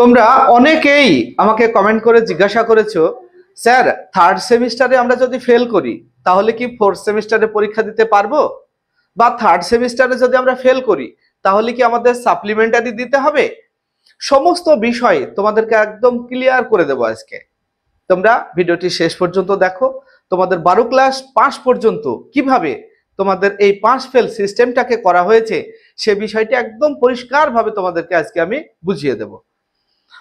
তোমরা অনেকেই আমাকে কমেন্ট করে জিজ্ঞাসা করেছো, স্যার থার্ড সেমিস্টারে আমরা যদি ফেল করি তাহলে কি ফোর্থ সেমিস্টারে পরীক্ষা দিতে পারবো? বা থার্ড সেমিস্টারে যদি আমরা ফেল করি তাহলে কি আমাদের সাপ্লিমেন্টারি দিতে হবে? সমস্ত বিষয় তোমাদেরকে একদম ক্লিয়ার করে দেবো আজকে। তোমরা ভিডিওটি শেষ পর্যন্ত দেখো। তোমাদের 12 ক্লাস পাস পর্যন্ত কিভাবে তোমাদের এই পাস ফেল সিস্টেমটাকে করা হয়েছে সে বিষয়টি একদম পরিষ্কারভাবে তোমাদেরকে আজকে আমি বুঝিয়ে দেবো।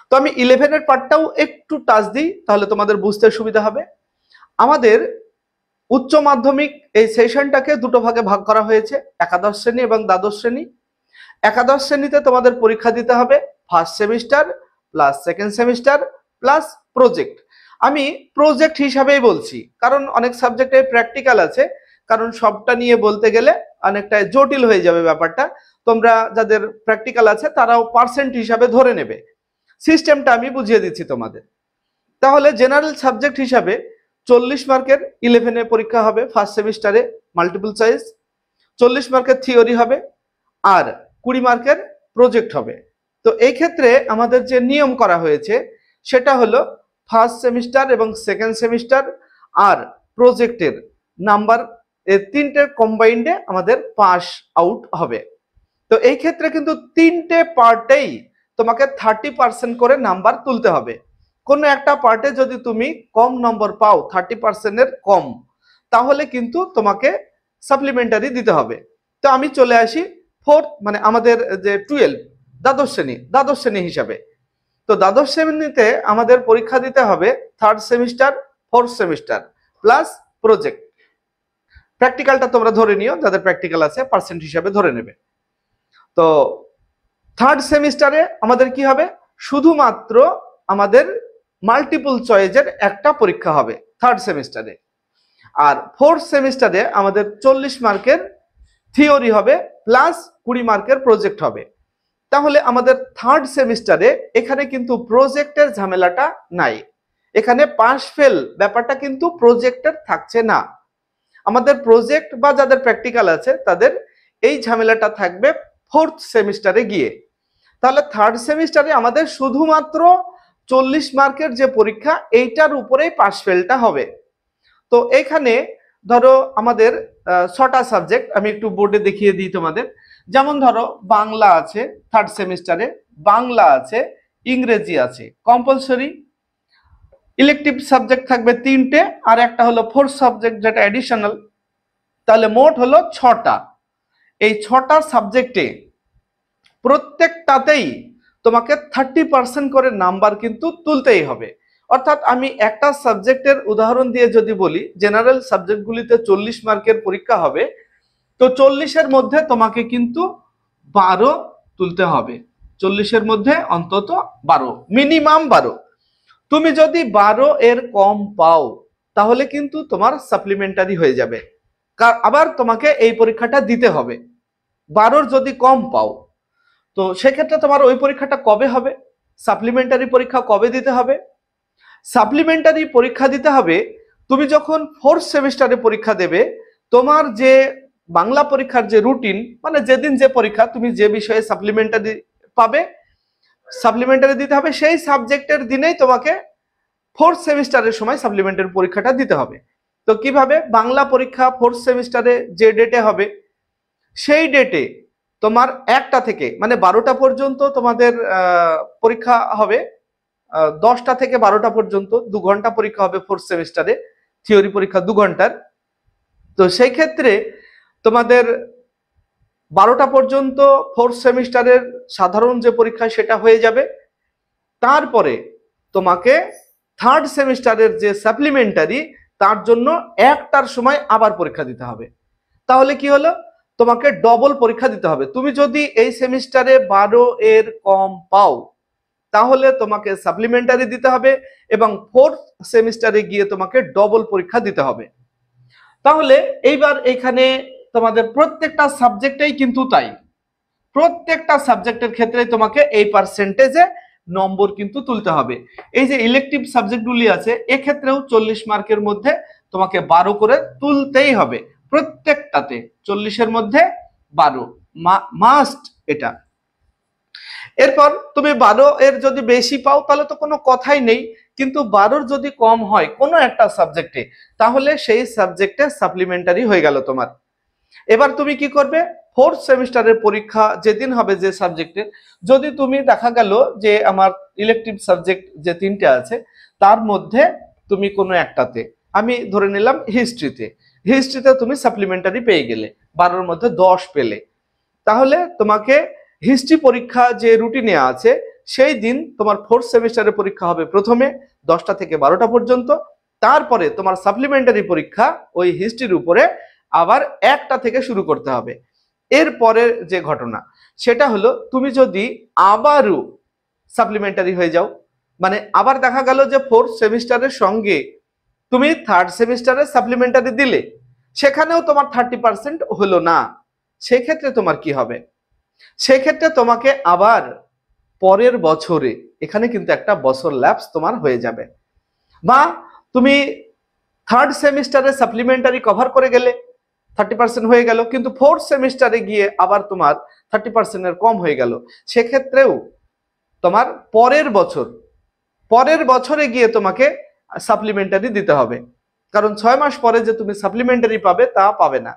তো আমি 11 এর পার্টটাও একটু টাচ দিই, তাহলে তোমাদের বুঝতে সুবিধা হবে। আমাদের উচ্চ মাধ্যমিক এই সেশনটাকে দুটো ভাগে ভাগ করা হয়েছে, একাদশ শ্রেণী এবং দ্বাদশ শ্রেণী। একাদশ শ্রেণীতে তোমাদের পরীক্ষা দিতে হবে first semester plus second semester plus project. আমি প্রজেক্ট হিসাবেই বলছি কারণ অনেক সাবজেক্টে প্র্যাকটিক্যাল আছে, কারণ সবটা নিয়ে বলতে গেলে অনেকটা জটিল হয়ে যাবে ব্যাপারটা। তোমরা যাদের প্র্যাকটিক্যাল আছে তারাও পার্সেন্ট হিসাবে ধরে নেবে। সিস্টেমটা আমি বুঝিয়ে দিচ্ছি তোমাদের। তাহলে জেনারেল সাবজেক্ট হিসাবে 40 মার্কের 11 এ পরীক্ষা হবে ফার্স্ট সেমিস্টারে, মাল্টিপল চয়েস। 40 মার্কের থিওরি হবে আর 20 মার্কের প্রজেক্ট হবে। তো এই ক্ষেত্রে আমাদের যে নিয়ম করা হয়েছে সেটা হলো ফার্স্ট সেমিস্টার এবং সেকেন্ড সেমিস্টার আর প্রজেক্টের নাম্বার এই তিনটে কম্বাইন্ডে আমাদের পাস আউট হবে। তো এই ক্ষেত্রে কিন্তু তিনটে পার্টেই তোমাকে 30% করে নাম্বার তুলতে হবে। কোনো একটা পার্টে যদি তুমি কম নম্বর পাও 30% এর কম, তাহলে কিন্তু তোমাকে সাপ্লিমেন্টারি দিতে হবে। তো আমি চলে আসি ফোর্থ, মানে আমাদের যে 12 দ্বাদশ শ্রেণী হিসাবে। তো দ্বাদশ শ্রেণীতে আমাদের পরীক্ষা দিতে হবে third semester, fourth semester plus project. প্র্যাকটিক্যালটা তোমরা ধরে নিও, যাদের প্র্যাকটিক্যাল আছে পার্সেন্ট হিসাবে ধরে নেবে। তো থার্ড সেমিস্টারে আমাদের কি হবে, শুধুমাত্র আমাদের মাল্টিপল চয়েসের একটা পরীক্ষা হবে থার্ড সেমিস্টারে। আর ফোর্থ সেমিস্টারে আমাদের 40 মার্কের থিওরি হবে প্লাস 20 মার্কের প্রজেক্ট হবে। তাহলে আমাদের থার্ড সেমিস্টারে এখানে কিন্তু প্রজেক্টের ঝামেলাটা নাই, এখানে পাস ফেল ব্যাপারটা কিন্তু প্রজেক্টের থাকছে না। আমাদের প্রজেক্ট বা যাদের প্র্যাকটিক্যাল আছে তাদের এই ঝামেলাটা থাকবে ফোর্থ সেমিস্টারে গিয়ে। তাহলে থার্ড সেমিস্টারে আমাদের শুধুমাত্র 40 মার্কের যে পরীক্ষা এইটার উপরেই পাস ফেলটা হবে। তো এখানে ধরো আমাদের 6টা সাবজেক্ট আমি একটু বোর্ডে দেখিয়ে দিই তোমাদের। যেমন ধরো বাংলা আছে থার্ড সেমিস্টারে, বাংলা আছে, ইংরেজি আছে কম্পালসরি। ইলেকটিভ সাবজেক্ট থাকবে 3টে আর একটা হলো ফোর্থ সাবজেক্ট যেটা অ্যাডিশনাল। তাহলে মোট হলো 6টা। এই 6টা সাবজেক্টে প্রত্যেকটাতেই তোমাকে 30% করে নাম্বার কিন্তু তুলতেই হবে। অর্থাৎ আমি একটা সাবজেক্টের উদাহরণ দিয়ে যদি বলি, জেনারেল সাবজেক্টগুলিতে 40 মার্কের পরীক্ষা হবে, তো 40-এর মধ্যে তোমাকে কিন্তু 12 তুলতে হবে। 40-এর মধ্যে অন্তত 12, মিনিমাম 12। তুমি যদি 12 এর কম পাও তাহলে কিন্তু তোমার সাপ্লিমেন্টারি হয়ে যাবে। আবার তোমাকে এই পরীক্ষাটা দিতে হবে 12-র যদি কম পাও। তো সেক্ষেত্রে তোমার ওই পরীক্ষাটা কবে হবে, সাপ্লিমেন্টারি পরীক্ষা কবে দিতে হবে? সাপ্লিমেন্টারি পরীক্ষা দিতে হবে তুমি যখন ফোর্থ সেমিস্টারে পরীক্ষা দেবে। তোমার যে বাংলা পরীক্ষার যে রুটিন, মানে যেদিন যে পরীক্ষা তুমি যে বিষয়ে সাপ্লিমেন্টারি পাবে, সাপ্লিমেন্টারি দিতে হবে সেই সাবজেক্টের দিনেই তোমাকে ফোর্থ সেমিস্টারের সময় সাপ্লিমেন্টারি পরীক্ষাটা দিতে হবে। তো কিভাবে, বাংলা পরীক্ষা ফোর্থ সেমিস্টারে যে ডেটে হবে সেই ডেটে তোমার 1টা থেকে মানে 12টা পর্যন্ত তোমাদের পরীক্ষা হবে। 10টা থেকে 12টা পর্যন্ত 2 ঘন্টা পরীক্ষা হবে ফোর্থ সেমিস্টারে, থিওরি পরীক্ষা 2 ঘন্টার। তো সেই ক্ষেত্রে তোমাদের 12টা পর্যন্ত ফোর্থ সেমিস্টারের সাধারণ যে পরীক্ষা সেটা হয়ে যাবে। তারপরে তোমাকে থার্ড সেমিস্টারের যে সাপ্লিমেন্টারি তার জন্য 1টার সময় আবার পরীক্ষা দিতে হবে। তাহলে কি হলো, তোমাকে ডবল পরীক্ষা দিতে হবে। তুমি যদি এই সেমিস্টারে 12 এর কম পাও তাহলে তোমাকে সাপ্লিমেন্টারি দিতে হবে এবং ফোর্থ সেমিস্টারে গিয়ে তোমাকে ডবল পরীক্ষা দিতে হবে। তাহলে এইবার এখানে তোমাদের প্রত্যেকটা সাবজেক্টেই কিন্তু তাই, প্রত্যেকটা সাবজেক্টের ক্ষেত্রে তোমাকে এই পার্সেন্টেজে নম্বর কিন্তু তুলতে হবে। এই যে ইলেকটিভ সাবজেক্টগুলি আছে এক্ষেত্রেও 40 মার্কের মধ্যে তোমাকে 12 করে তুলতেই হবে, প্রত্যেকটাতে 40-এর মধ্যে 12 মাস্ট এটা। এরপর তুমি 12 এর যদি বেশি পাও তাহলে তো কোনো কথাই নেই, কিন্তু 12 যদি কম হয় কোনো একটা সাবজেক্টে, তাহলে সেই সাবজেক্টে সাপ্লিমেন্টারি হয়ে গেল তোমার। এবার তুমি কি করবে, ফোর্থ সেমিস্টারের পরীক্ষা যেদিন হবে যে সাবজেক্টের, যদি তুমি দেখা গেল যে আমার ইলেকটিভ সাবজেক্ট যে 3টে আছে তার মধ্যে তুমি কোনো একটাতে, আমি ধরে নিলাম হিস্ট্রিতে তুমি সাপ্লিমেন্টারি পেয়ে গেলে, 12-র মধ্যে 10 পেলে, তাহলে তোমাকে হিস্ট্রি পরীক্ষা যে রুটিনে আছে সেই দিন তোমার ফোর্থ সেমিস্টারের পরীক্ষা হবে প্রথমে 10টা থেকে 12টা পর্যন্ত, তারপরে তোমার সাপ্লিমেন্টারি পরীক্ষা ওই হিস্ট্রির উপরে আবার 1টা থেকে শুরু করতে হবে। এরপরের যে ঘটনা সেটা হলো, তুমি যদি আবারও সাপ্লিমেন্টারি হয়ে যাও, মানে আবার দেখা গেল যে ফোর্থ সেমিস্টারের সঙ্গে তুমি থার্ড সেমিস্টারে সাপ্লিমেন্টারি দিলে, সেখানেও তোমার 30% হলো না, সেক্ষেত্রে তোমার কি হবে, সেক্ষেত্রে তোমাকে আবার পরের বছরে, এখানে কিন্তু একটা বছর ল্যাপস তোমার হয়ে যাবে, বা তুমি থার্ড সেমিস্টারে সাপ্লিমেন্টারি কভার করে গেলে 30% হয়ে গেল, কিন্তু ফোর্থ সেমিস্টারে গিয়ে আবার তোমার 30%-এর কম হয়ে গেল, সেক্ষেত্রেও তোমার পরের বছরে গিয়ে তোমাকে সাপ্লিমেন্টারি দিতে হবে, কারণ 6 মাস পরে যে তুমি সাপ্লিমেন্টারি পাবে তা পাবে না,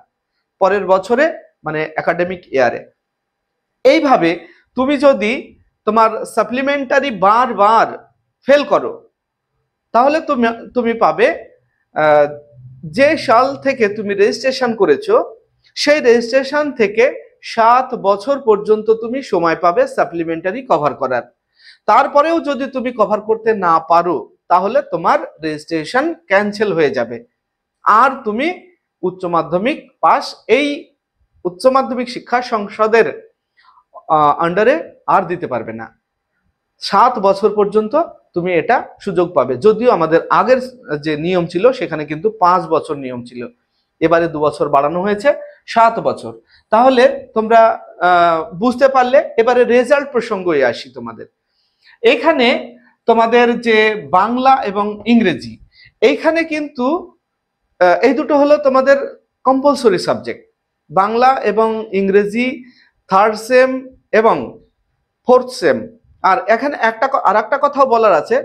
পরের বছরে মানে একাডেমিক ইয়ারে। এইভাবে তুমি যদি তোমার সাপ্লিমেন্টারি বারবার ফেল করো, তাহলে তুমি পাবে যে সাল থেকে তুমি রেজিস্ট্রেশন করেছো সেই রেজিস্ট্রেশন থেকে 7 বছর পর্যন্ত তুমি সময় পাবে সাপ্লিমেন্টারি কভার করার। তারপরেও যদি তুমি কভার করতে না পারো তাহলে তোমার রেজিস্ট্রেশন ক্যান্সেল হয়ে যাবে, আর তুমি উচ্চ মাধ্যমিক পাস এই উচ্চ মাধ্যমিক শিক্ষা সংসদের আন্ডারে আর দিতে পারবে না। 7 বছর পর্যন্ত তুমি এটা সুযোগ পাবে, যদিও আমাদের আগের যে নিয়ম ছিল সেখানে কিন্তু 5 বছর নিয়ম ছিল, এবারে 2 বছর বাড়ানো হয়েছে 7 বছর। তাহলে তোমরা বুঝতে পারলে। এবারে রেজাল্ট প্রসঙ্গে আসি তোমাদের। এখানে তোমাদের যে বাংলা এবং ইংরেজি, এইখানে কিন্তু এই দুটো হলো তোমাদের কম্পালসরি সাবজেক্ট, বাংলা এবং ইংরেজি থার্ড সেম এবং ফোর্থ সেম। আর এখানে একটা কথাও বলার আছে,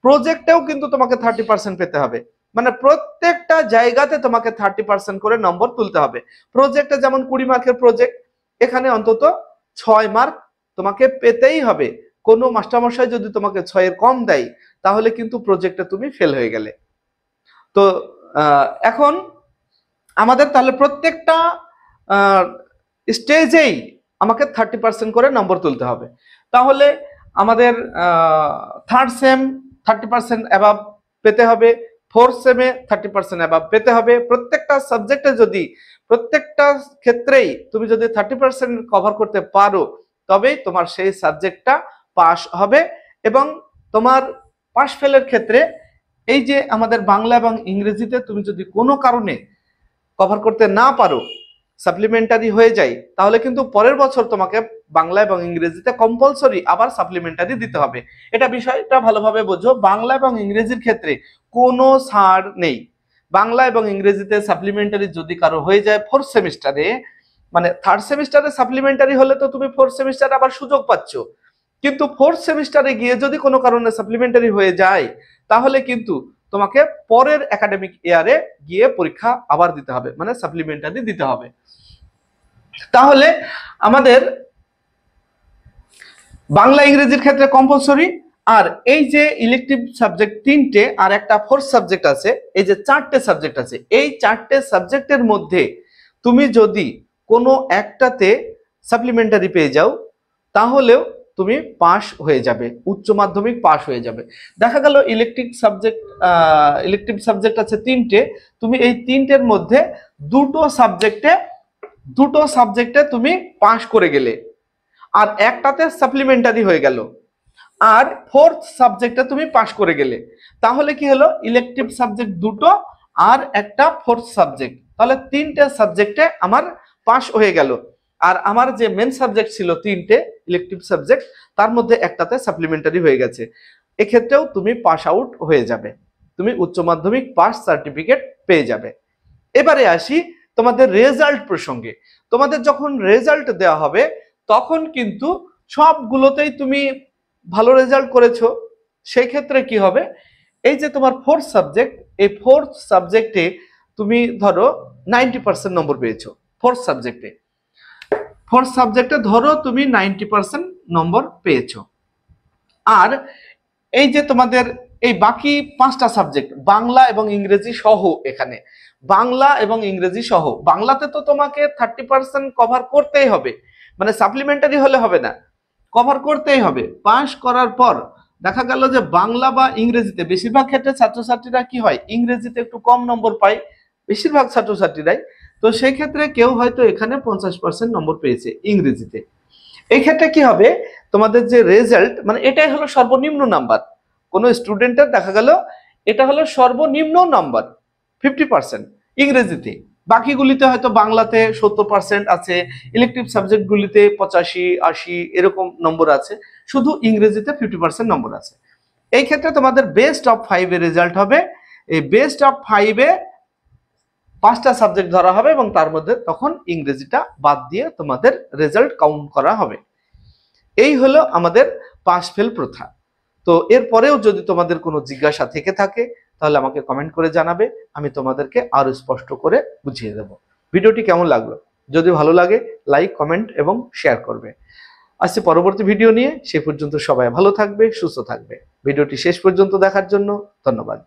প্রজেক্টেও কিন্তু তোমাকে 30% পেতে হবে, মানে প্রত্যেকটা জায়গাতে তোমাকে 30% করে নম্বর তুলতে হবে। প্রজেক্টে যেমন 20 মার্কের প্রজেক্ট, এখানে অন্তত 6 মার্ক তোমাকে পেতেই হবে। কোনো মাস্টারমশাই যদি তোমাকে 6-এর কম দেয় তাহলে কিন্তু প্রজেক্টে তুমি ফেল হয়ে গেলে। তো এখন আমাদের তাহলে প্রত্যেকটা স্টেজেই আমাকে 30% করে নম্বর তুলতে হবে। তাহলে আমাদের থার্ড সেম 30% অ্যাবাভ পেতে হবে, ফোর্থ সেমে 30% অ্যাবাভ পেতে হবে। প্রত্যেকটা সাবজেক্টে যদি প্রত্যেকটা ক্ষেত্রেই তুমি যদি 30% কভার করতে পারো তবেই তোমার সেই সাবজেক্টটা পাস হবে। এবং তোমার পাস ফেলের ক্ষেত্রে এই যে আমাদের বাংলা এবং ইংরেজিতে তুমি যদি কোনো কারণে কভার করতে না পারো, সাপ্লিমেন্টারি হয়ে যায়, তাহলে কিন্তু পরের বছর তোমাকে বাংলা এবং ইংরেজিতে কম্পালসরি আবার সাপ্লিমেন্টারি দিতে হবে। এটা বিষয়টা ভালোভাবে বোঝো, বাংলা এবং ইংরেজির ক্ষেত্রে কোনো ছাড় নেই। বাংলা এবং ইংরেজিতে সাপ্লিমেন্টারি যদি কারো হয়ে যায় ফোর্থ সেমিস্টারে, মানে থার্ড সেমিস্টারে সাপ্লিমেন্টারি হলে তো তুমি ফোর্থ সেমিস্টারে আবার সুযোগ পাচ্ছ, কিন্তু ফোর্থ সেমিস্টারে গিয়ে যদি কোনো কারণে সাপ্লিমেন্টারি হয়ে যায় তাহলে কিন্তু তোমাকে পরের একাডেমিক ইয়ারে গিয়ে পরীক্ষা আবার দিতে হবে, মানে সাপ্লিমেন্টারি দিতে হবে। তাহলে আমাদের বাংলা ইংরেজির ক্ষেত্রে কম্পালসরি, আর এই যে ইলেকটিভ সাবজেক্ট 3টে আর একটা ফোর্থ সাবজেক্ট আছে, এই যে 4টে সাবজেক্ট আছে, এই 4টে সাবজেক্টের মধ্যে তুমি যদি কোনো একটাতে সাপ্লিমেন্টারি পেয়ে যাও তাহলেও তুমি পাস হয়ে যাবে, উচ্চ মাধ্যমিক পাস হয়ে যাবে। দেখা গেল ইলেকটিভ সাবজেক্ট আছে 3টে, তুমি এই 3টের মধ্যে দুটো সাবজেক্টে তুমি পাস করে গেলে, আর একটাতে সাপ্লিমেন্টারি হয়ে গেল, আর ফোর্থ সাবজেক্টে তুমি পাস করে গেলে, তাহলে কি হলো, ইলেকটিভ সাবজেক্ট দুটো আর একটা ফোর্থ সাবজেক্ট, তাহলে 3টে সাবজেক্টে আমার পাস হয়ে গেল। আর আমার যে মেন সাবজেক্ট ছিল 3টে ইলেকটিভ সাবজেক্ট, তার মধ্যে একটাতে সাপ্লিমেন্টারি হয়ে গেছে, এক্ষেত্রেও তুমি পাস আউট হয়ে যাবে, তুমি উচ্চ মাধ্যমিক পাস সার্টিফিকেট পেয়ে যাবে। এবারে আসি তোমাদের রেজাল্ট প্রসঙ্গে। তোমাদের যখন রেজাল্ট দেওয়া হবে তখন কিন্তু সবগুলোতেই তুমি ভালো রেজাল্ট করেছো, সেই ক্ষেত্রে কি হবে, এই যে তোমার ফোর্থ সাবজেক্ট, এই ফোর্থ সাবজেক্টে তুমি ধরো 90% নম্বর পেয়েছো। ফোর্থ সাবজেক্টে ধরো তুমি 90% নম্বর পেয়েছো। আর এই যে তোমাদের এই বাকি 5টা সাবজেক্ট, বাংলা এবং ইংরেজি সহ, এখানে বাংলা এবং ইংরেজি সহ, বাংলাতে তো তোমাকে 30% কভার করতেই হবে, মানে সাপ্লিমেন্টারি হলে হবে না, কভার করতেই হবে। পাস করার পর দেখা গেল যে বাংলা বা ইংরেজিতে বেশিরভাগ ক্ষেত্রে ছাত্রছাত্রীরা কি হয়, ইংরেজিতে একটু কম নম্বর পায় বেশিরভাগ ছাত্রছাত্রীরাই। তো সেই ক্ষেত্রে কেউ হয়তো এখানে 50% নম্বর পেয়েছে ইংরেজিতে। এই ক্ষেত্রে কি হবে, তোমাদের যে রেজাল্ট, মানে এটাই হলো সর্বনিম্ন নাম্বার কোন স্টুডেন্টের, দেখা গেল এটা হলো সর্বনিম্ন নাম্বার 50% ইংরেজিতে। বাকিগুলিতে হয়তো বাংলাতে 70% আছে, ইলেকটিভ সাবজেক্টগুলিতে 85-80 এরকম নম্বর আছে, শুধু ইংরেজিতে 50% নম্বর আছে। এই ক্ষেত্রে তোমাদের বেস্ট অফ 5 এর রেজাল্ট হবে। এই বেস্ট অফ 5 এ 5টা সাবজেক্ট ধরা হবে এবং তার মধ্যে তখন ইংরেজিটা বাদ দিয়ে তোমাদের রেজাল্ট কাউন্ট করা হবে। এই হলো আমাদের পাস ফেল প্রথা। তো এরপরেও যদি তোমাদের কোনো জিজ্ঞাসা থেকে থাকে তাহলে আমাকে কমেন্ট করে জানাবে, আমি তোমাদেরকে আরো স্পষ্ট করে বুঝিয়ে দেব। ভিডিওটি কেমন লাগলো, যদি ভালো লাগে লাইক, কমেন্ট এবং শেয়ার করবে। আসছে পরবর্তী ভিডিও নিয়ে, সে পর্যন্ত সবাই ভালো থাকবে, সুস্থ থাকবে। ভিডিওটি শেষ পর্যন্ত দেখার জন্য ধন্যবাদ।